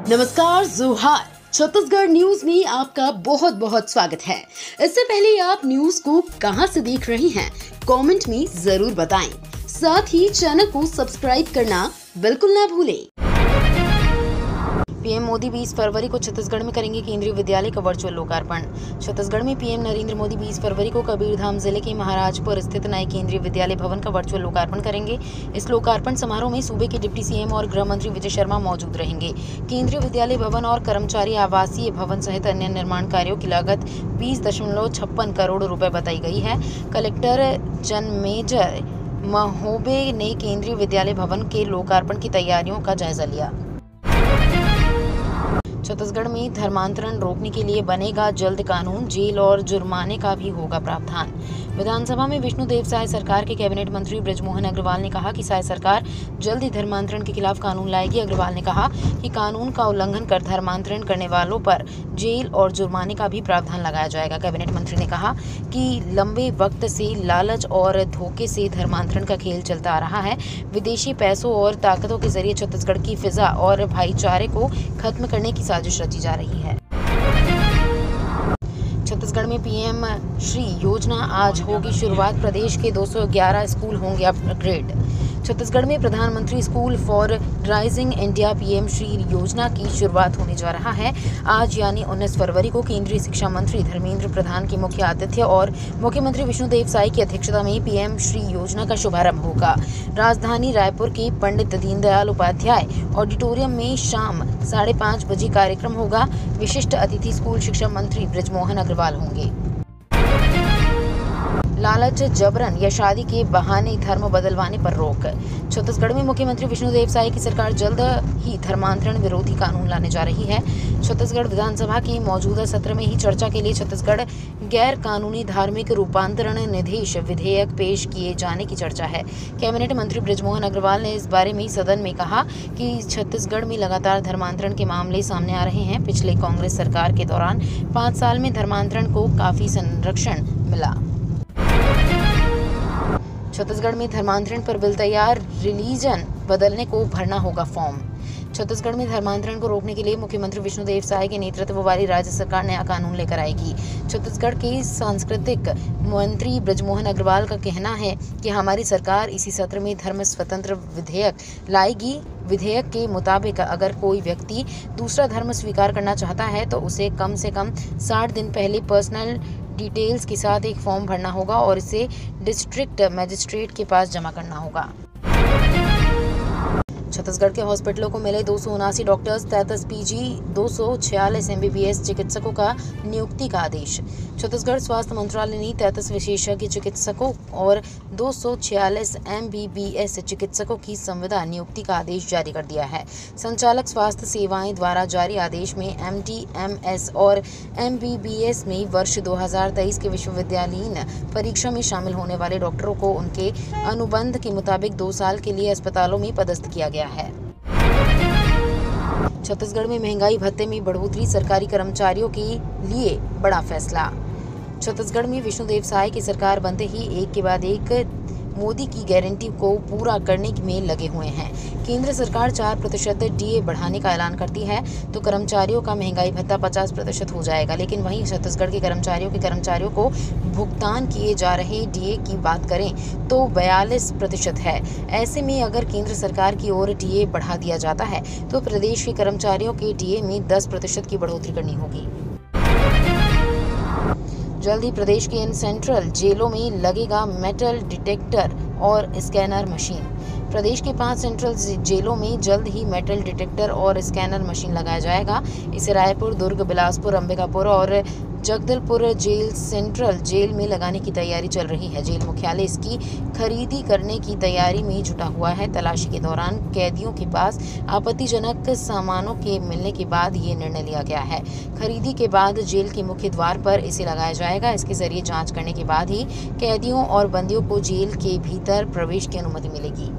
नमस्कार, जोहार। छत्तीसगढ़ न्यूज में आपका बहुत बहुत स्वागत है। इससे पहले आप न्यूज को कहां से देख रहे हैं, कमेंट में जरूर बताएं। साथ ही चैनल को सब्सक्राइब करना बिल्कुल ना भूलें। पीएम मोदी 20 फरवरी को छत्तीसगढ़ में करेंगे केंद्रीय विद्यालय का वर्चुअल लोकार्पण। छत्तीसगढ़ में पीएम नरेंद्र मोदी 20 फरवरी को कबीरधाम जिले के महाराजपुर स्थित नए केंद्रीय विद्यालय भवन का वर्चुअल लोकार्पण करेंगे। इस लोकार्पण समारोह में सूबे के डिप्टी सीएम और गृह मंत्री विजय शर्मा मौजूद रहेंगे। केंद्रीय विद्यालय भवन और कर्मचारी आवासीय भवन सहित अन्य निर्माण कार्यों की लागत 20.56 करोड़ रुपए बताई गई है। कलेक्टर जनमेजय महोबे ने केंद्रीय विद्यालय भवन के लोकार्पण की तैयारियों का जायजा लिया। छत्तीसगढ़ में धर्मांतरण रोकने के लिए बनेगा जल्द कानून, जेल और जुर्माने का भी होगा प्रावधान। विधानसभा में विष्णुदेव साय सरकार के कैबिनेट मंत्री बृजमोहन अग्रवाल ने कहा कि साय सरकार जल्द ही धर्मांतरण के खिलाफ कानून लाएगी। अग्रवाल ने कहा कि कानून का उल्लंघन कर धर्मांतरण करने वालों पर जेल और जुर्माने का भी प्रावधान लगाया जाएगा। कैबिनेट मंत्री ने कहा कि लंबे वक्त से लालच और धोखे से धर्मांतरण का खेल चलता आ रहा है। विदेशी पैसों और ताकतों के जरिए छत्तीसगढ़ की फिजा और भाईचारे को खत्म करने की साजिश रची जा रही है। छत्तीसगढ़ में पीएम श्री योजना आज होगी शुरुआत। प्रदेश के 211 स्कूल होंगे अपग्रेड। छत्तीसगढ़ में प्रधानमंत्री school for rising India PM Shri योजना की शुरुआत होने जा रहा है। आज यानी 19 फरवरी को केंद्रीय शिक्षा मंत्री धर्मेंद्र प्रधान के मुख्य आतिथ्य और मुख्यमंत्री विष्णुदेव साय की अध्यक्षता में पीएम श्री योजना का शुभारंभ होगा। राजधानी रायपुर के पंडित दीनदयाल उपाध्याय ऑडिटोरियम में शाम 5:30 बजे कार्यक्रम होगा। विशिष्ट अतिथि स्कूल शिक्षा मंत्री बृजमोहन अग्रवाल होंगे। लालच, जबरन या शादी के बहाने धर्म बदलवाने पर रोक। छत्तीसगढ़ में मुख्यमंत्री विष्णुदेव साय की सरकार जल्द ही धर्मांतरण विरोधी कानून लाने जा रही है। छत्तीसगढ़ विधानसभा के मौजूदा सत्र में ही चर्चा के लिए छत्तीसगढ़ गैर कानूनी धार्मिक रूपांतरण निदेश विधेयक पेश किए जाने की चर्चा है। कैबिनेट मंत्री बृजमोहन अग्रवाल ने इस बारे में सदन में कहा कि छत्तीसगढ़ में लगातार धर्मांतरण के मामले सामने आ रहे हैं। पिछले कांग्रेस सरकार के दौरान 5 साल में धर्मांतरण को काफी संरक्षण मिला। छत्तीसगढ़ में धर्मांतरण पर बिल तैयार, रिलीजन बदलने को भरना होगा फॉर्म। छत्तीसगढ़ में धर्मांतरण को रोकने के लिए मुख्यमंत्री विष्णुदेव साय के नेतृत्व वाली राज्य सरकार नया कानून लेकर आएगी। छत्तीसगढ़ के सांस्कृतिक मंत्री बृजमोहन अग्रवाल का कहना है कि हमारी सरकार इसी सत्र में धर्म स्वतंत्र विधेयक लाएगी। विधेयक के मुताबिक अगर कोई व्यक्ति दूसरा धर्म स्वीकार करना चाहता है तो उसे कम से कम 60 दिन पहले पर्सनल डिटेल्स के साथ एक फॉर्म भरना होगा और इसे डिस्ट्रिक्ट मजिस्ट्रेट के पास जमा करना होगा। छत्तीसगढ़ के हॉस्पिटलों को मिले 279 डॉक्टर्स, 33 पीजी, 246 एमबीबीएस चिकित्सकों का नियुक्ति का आदेश। छत्तीसगढ़ स्वास्थ्य मंत्रालय ने 33 विशेषज्ञ चिकित्सकों और 246 एमबीबीएस चिकित्सकों की संविदा नियुक्ति का आदेश जारी कर दिया है। संचालक स्वास्थ्य सेवाएं द्वारा जारी आदेश में एमडी, एमएस और एमबीबीएस में वर्ष 2023 के विश्वविद्यालयीन परीक्षा में शामिल होने वाले डॉक्टरों को उनके अनुबंध के मुताबिक 2 साल के लिए अस्पतालों में पदस्थ किया गया है। छत्तीसगढ़ में महंगाई भत्ते में बढ़ोतरी, सरकारी कर्मचारियों के लिए बड़ा फैसला। छत्तीसगढ़ में विष्णुदेव साय की सरकार बनते ही एक के बाद एक मोदी की गारंटी को पूरा करने में लगे हुए हैं। केंद्र सरकार 4% डीए बढ़ाने का ऐलान करती है तो कर्मचारियों का महंगाई भत्ता 50% हो जाएगा। लेकिन वहीं छत्तीसगढ़ के कर्मचारियों को भुगतान किए जा रहे डीए की बात करें तो 42% है। ऐसे में अगर केंद्र सरकार की ओर डीए बढ़ा दिया जाता है तो प्रदेश के कर्मचारियों के डीए में 10% की बढ़ोतरी करनी होगी। जल्द ही प्रदेश के इन सेंट्रल जेलों में लगेगा मेटल डिटेक्टर और स्कैनर मशीन। प्रदेश के 5 सेंट्रल जेलों में जल्द ही मेटल डिटेक्टर और स्कैनर मशीन लगाया जाएगा। इसे रायपुर, दुर्ग, बिलासपुर, अंबिकापुर और जगदलपुर जेल सेंट्रल जेल में लगाने की तैयारी चल रही है। जेल मुख्यालय इसकी खरीदी करने की तैयारी में जुटा हुआ है। तलाशी के दौरान कैदियों के पास आपत्तिजनक सामानों के मिलने के बाद ये निर्णय लिया गया है। खरीदी के बाद जेल के मुख्य द्वार पर इसे लगाया जाएगा। इसके जरिए जांच करने के बाद ही कैदियों और बंदियों को जेल के भीतर प्रवेश की अनुमति मिलेगी।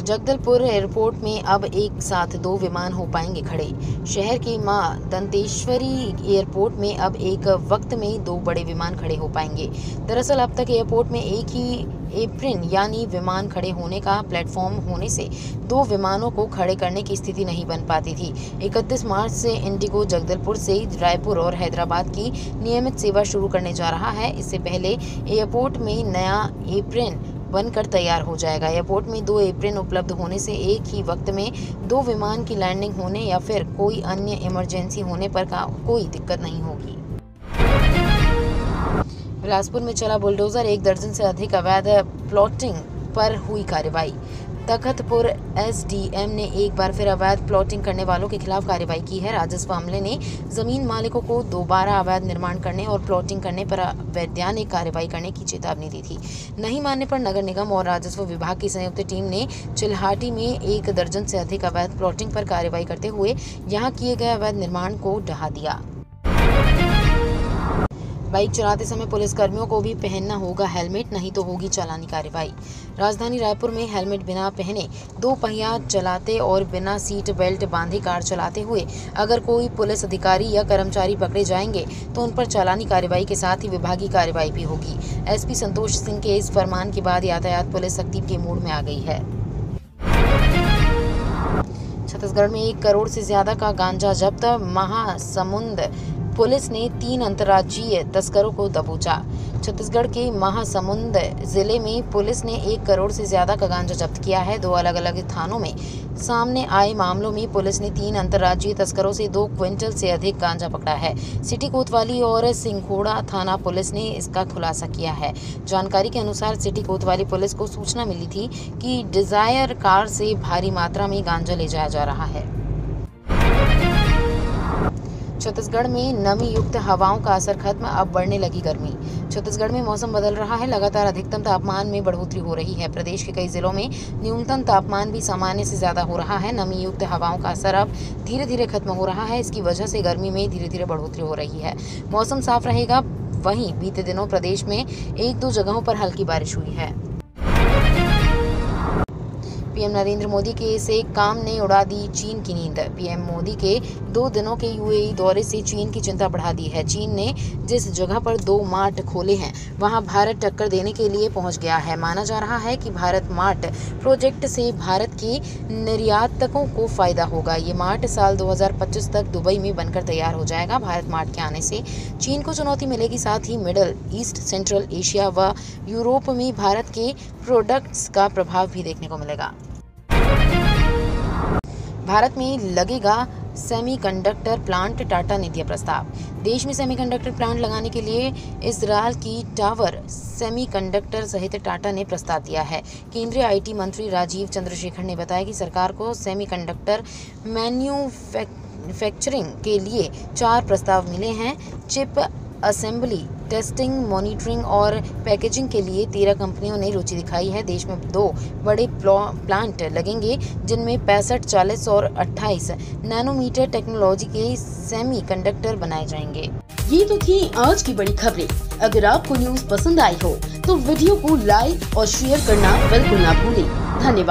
जगदलपुर एयरपोर्ट में अब एक साथ 2 विमान हो पाएंगे खड़े। शहर के मां दंतेश्वरी एयरपोर्ट में अब एक वक्त में 2 बड़े विमान खड़े हो पाएंगे। दरअसल अब तक एयरपोर्ट में एक ही एप्रिन यानी विमान खड़े होने का प्लेटफॉर्म होने से 2 विमानों को खड़े करने की स्थिति नहीं बन पाती थी। 31 मार्च से इंडिगो जगदलपुर से रायपुर और हैदराबाद की नियमित सेवा शुरू करने जा रहा है। इससे पहले एयरपोर्ट में नया एप्रिन बनकर तैयार हो जाएगा। एयरपोर्ट में 2 एप्रिन उपलब्ध होने से एक ही वक्त में 2 विमान की लैंडिंग होने या फिर कोई अन्य इमरजेंसी होने पर कोई दिक्कत नहीं होगी। बिलासपुर में चला बुलडोजर, 1 दर्जन से अधिक अवैध प्लॉटिंग पर हुई कार्रवाई। तखतपुर एसडीएम ने एक बार फिर अवैध प्लॉटिंग करने वालों के खिलाफ कार्रवाई की है। राजस्व अमले ने जमीन मालिकों को दोबारा अवैध निर्माण करने और प्लॉटिंग करने पर वैधानिक कार्रवाई करने की चेतावनी दी थी। नहीं मानने पर नगर निगम और राजस्व विभाग की संयुक्त टीम ने चिल्हाटी में 1 दर्जन से अधिक अवैध प्लॉटिंग पर कार्रवाई करते हुए यहां किए गए अवैध निर्माण को ढहा दिया। बाइक चलाते समय पुलिस कर्मियों को भी पहनना होगा हेलमेट, नहीं तो होगी चालानी कार्रवाई। राजधानी रायपुर में हेलमेट बिना पहने 2 पहिया चलाते और बिना सीट बेल्ट बांधे कार चलाते हुए अगर कोई पुलिस अधिकारी या कर्मचारी पकड़े जाएंगे तो उन पर चालानी कार्रवाई के साथ ही विभागीय कार्रवाई भी होगी। एसपी संतोष सिंह के इस फरमान के बाद यातायात पुलिस सख्ती के मूड में आ गई है। छत्तीसगढ़ में 1 करोड़ से ज्यादा का गांजा जब्त। महासमुंद पुलिस ने 3 अंतर्राज्यीय तस्करों को दबोचा। छत्तीसगढ़ के महासमुंद जिले में पुलिस ने 1 करोड़ से ज्यादा का गांजा जब्त किया है। 2 अलग-अलग थानों में सामने आए मामलों में पुलिस ने 3 अंतर्राज्यीय तस्करों से 2 क्विंटल से अधिक गांजा पकड़ा है। सिटी कोतवाली और सिंघोड़ा थाना पुलिस ने इसका खुलासा किया है। जानकारी के अनुसार सिटी कोतवाली पुलिस को सूचना मिली थी कि डिजायर कार से भारी मात्रा में गांजा ले जाया जा रहा है। छत्तीसगढ़ में नमी युक्त हवाओं का असर खत्म, अब बढ़ने लगी गर्मी। छत्तीसगढ़ में मौसम बदल रहा है। लगातार अधिकतम तापमान में बढ़ोतरी हो रही है। प्रदेश के कई जिलों में न्यूनतम तापमान भी सामान्य से ज्यादा हो रहा है। नमी युक्त हवाओं का असर अब धीरे धीरे खत्म हो रहा है। इसकी वजह से गर्मी में धीरे धीरे बढ़ोतरी हो रही है। मौसम साफ रहेगा। वहीं बीते दिनों प्रदेश में 1-2 जगहों पर हल्की बारिश हुई है। पीएम नरेंद्र मोदी के इस एक काम ने उड़ा दी चीन की नींद। पीएम मोदी के 2 दिनों के यूएई दौरे से चीन की चिंता बढ़ा दी है। चीन ने जिस जगह पर 2 मार्ट खोले हैं वहां भारत टक्कर देने के लिए पहुंच गया है। माना जा रहा है कि भारत मार्ट प्रोजेक्ट से भारत के निर्यातकों को फायदा होगा। ये मार्ट साल 2025 तक दुबई में बनकर तैयार हो जाएगा। भारत मार्ट के आने से चीन को चुनौती मिलेगी, साथ ही मिडल ईस्ट, सेंट्रल एशिया व यूरोप में भारत के प्रोडक्ट्स का प्रभाव भी देखने को मिलेगा। भारत में लगेगा सेमीकंडक्टर प्लांट, टाटा ने दिया प्रस्ताव। देश में सेमीकंडक्टर प्लांट लगाने के लिए इजरायल की टावर सेमीकंडक्टर सहित टाटा ने प्रस्ताव दिया है। केंद्रीय आईटी मंत्री राजीव चंद्रशेखर ने बताया कि सरकार को सेमीकंडक्टर मैन्युफैक्चरिंग के लिए 4 प्रस्ताव मिले हैं। चिप असेंबली, टेस्टिंग, मॉनिटरिंग और पैकेजिंग के लिए 13 कंपनियों ने रुचि दिखाई है। देश में 2 बड़े प्लांट लगेंगे जिनमें 65, 40 और 28 नैनोमीटर टेक्नोलॉजी के सेमीकंडक्टर बनाए जाएंगे। ये तो थी आज की बड़ी खबरें। अगर आपको न्यूज़ पसंद आई हो तो वीडियो को लाइक और शेयर करना बिल्कुल ना भूलें। धन्यवाद।